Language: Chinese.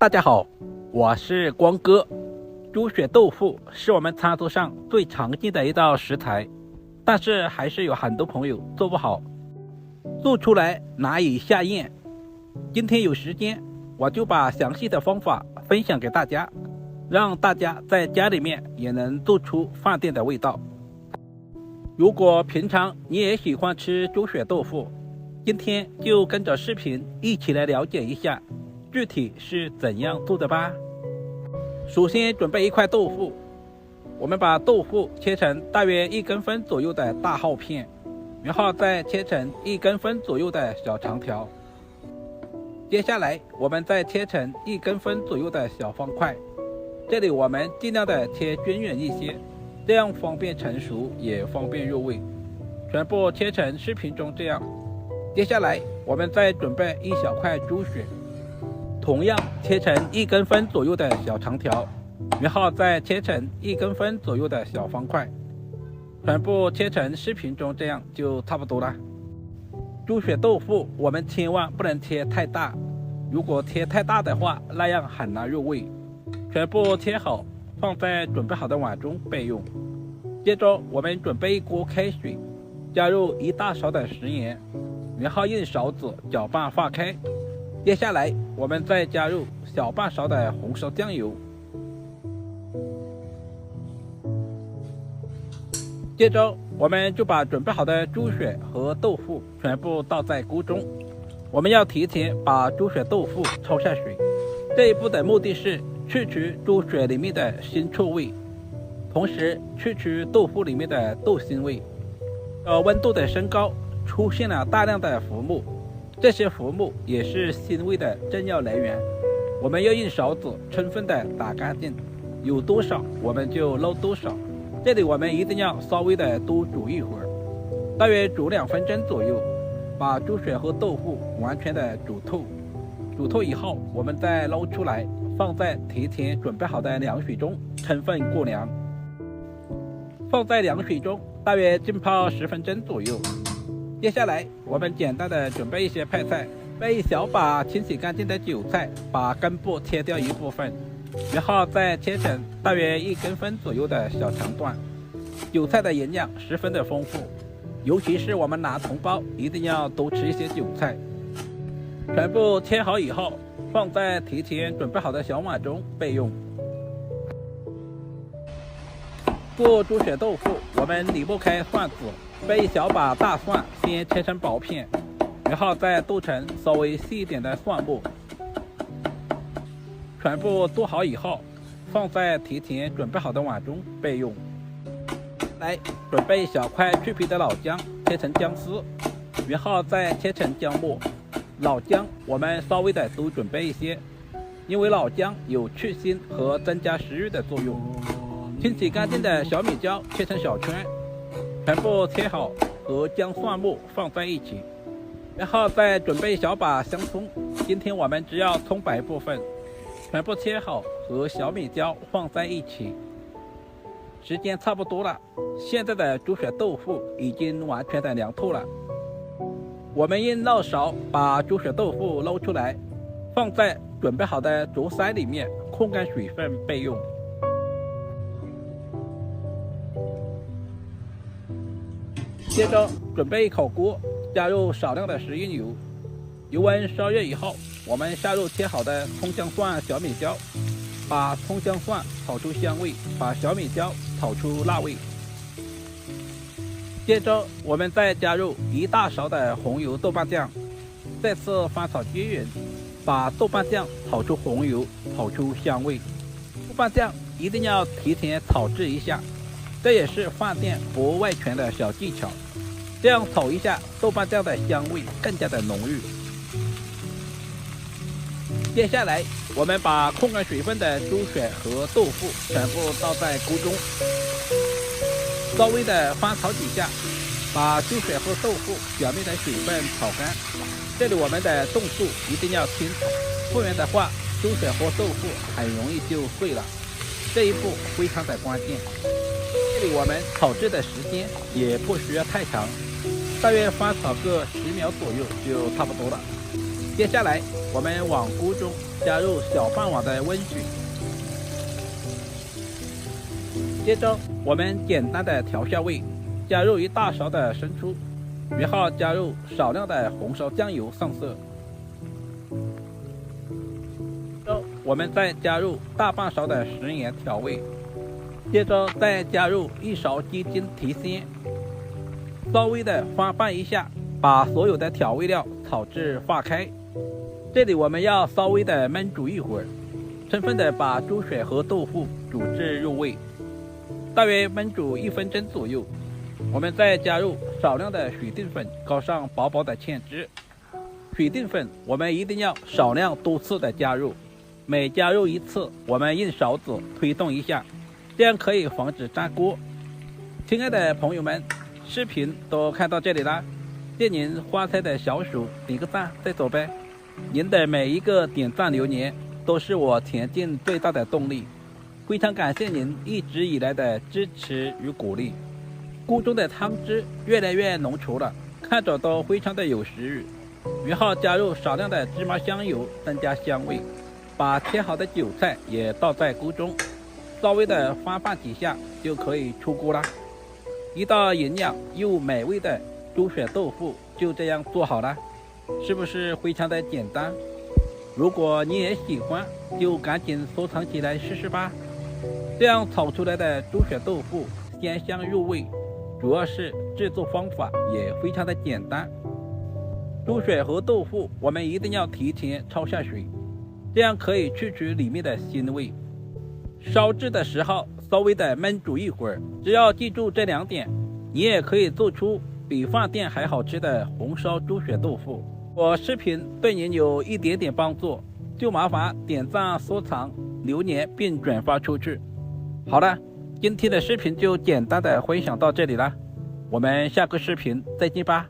大家好，我是光哥。猪血豆腐是我们餐桌上最常见的一道食材，但是还是有很多朋友做不好，做出来难以下咽。今天有时间，我就把详细的方法分享给大家，让大家在家里面也能做出饭店的味道。如果平常你也喜欢吃猪血豆腐，今天就跟着视频一起来了解一下具体是怎样做的吧。首先准备一块豆腐，我们把豆腐切成大约1公分左右的大厚片，然后再切成1公分左右的小长条。接下来我们再切成1公分左右的小方块，这里我们尽量的切均匀一些，这样方便成熟也方便入味。全部切成视频中这样。接下来我们再准备一小块猪血，同样切成1公分左右的小长条，然后再切成1公分左右的小方块，全部切成视频中这样就差不多了。猪血豆腐我们千万不能切太大，如果切太大的话，那样很难入味。全部切好，放在准备好的碗中备用。接着我们准备一锅开水，加入1大勺的食盐，然后用勺子搅拌化开。接下来我们再加入小半勺的红烧酱油，接着我们就把准备好的猪血和豆腐全部倒在锅中。我们要提前把猪血豆腐焯下水，这一步的目的是去除猪血里面的腥臭味，同时去除豆腐里面的豆腥味。温度的升高，出现了大量的浮沫，这些浮沫也是腥味的重要来源，我们要用勺子充分的打干净，有多少我们就捞多少。这里我们一定要稍微的多煮一会儿，大约煮2分钟左右，把猪血和豆腐完全的煮透。煮透以后，我们再捞出来，放在提前准备好的凉水中充分过凉。放在凉水中大约浸泡10分钟左右。接下来我们简单的准备一些配菜，备一小把清洗干净的韭菜，把根部切掉一部分，然后再切成大约1公分左右的小长段。韭菜的营养十分的丰富，尤其是我们男同胞一定要多吃一些韭菜。全部切好以后，放在提前准备好的小碗中备用。做猪血豆腐，我们离不开蒜子，备一小把大蒜，先切成薄片，然后再剁成稍微细一点的蒜末。全部剁好以后，放在提前准备好的碗中备用。来，准备一小块去皮的老姜，切成姜丝，然后再切成姜末。老姜我们稍微的多准备一些，因为老姜有去腥和增加食欲的作用。清洗干净的小米椒切成小圈，全部切好，和姜蒜末放在一起，然后再准备一小把香葱，今天我们只要葱白部分，全部切好，和小米椒放在一起。时间差不多了，现在的猪血豆腐已经完全的凉透了。我们用漏勺把猪血豆腐捞出来，放在准备好的竹筛里面控干水分备用。接着准备一口锅，加入少量的食用油，油温烧热以后，我们下入切好的葱姜蒜小米椒，把葱姜蒜炒出香味，把小米椒炒出辣味。接着我们再加入1大勺的红油豆瓣酱，再次翻炒均匀，把豆瓣酱炒出红油，炒出香味。豆瓣酱一定要提前炒制一下，这也是饭店博外权的小技巧，这样炒一下豆瓣酱的香味更加的浓郁。接下来我们把控干水分的猪血和豆腐全部倒在锅中，稍微的翻炒几下，把猪血和豆腐表面的水分炒干。这里我们的动作一定要轻炒，不然的话猪血和豆腐很容易就碎了，这一步非常的关键。这里我们炒制的时间也不需要太长，大约翻炒个10秒左右就差不多了。接下来我们往锅中加入小半碗的温水，接着我们简单的调下味，加入1大勺的生抽，然后加入少量的红烧酱油上色。我们再加入大半勺的食盐调味，接着再加入1勺鸡精提鲜，稍微的翻拌一下，把所有的调味料炒至化开。这里我们要稍微的焖煮一会儿，充分的把猪血和豆腐煮至入味，大约焖煮1分钟左右。我们再加入少量的水淀粉，搞上薄薄的芡汁。水淀粉我们一定要少量多次的加入，每加入1次，我们用勺子推动一下，这样可以防止粘锅。亲爱的朋友们，视频都看到这里了，借您花菜的小手点个赞再走呗。您的每一个点赞留言都是我前进最大的动力，非常感谢您一直以来的支持与鼓励。锅中的汤汁越来越浓稠了，看着都非常的有食欲。然后加入少量的芝麻香油，增加香味。把切好的韭菜也倒在锅中，稍微的翻拌几下就可以出锅啦。一道营养又美味的猪血豆腐就这样做好了，是不是非常的简单？如果你也喜欢，就赶紧收藏起来试试吧。这样炒出来的猪血豆腐鲜香入味，主要是制作方法也非常的简单。猪血和豆腐我们一定要提前焯下水，这样可以去除里面的腥味。烧制的时候稍微的焖煮一会儿，只要记住这2点，你也可以做出比饭店还好吃的红烧猪血豆腐。我视频对您有一点点帮助，就麻烦点赞、收藏、留言并转发出去。好了，今天的视频就简单的分享到这里了，我们下个视频再见吧。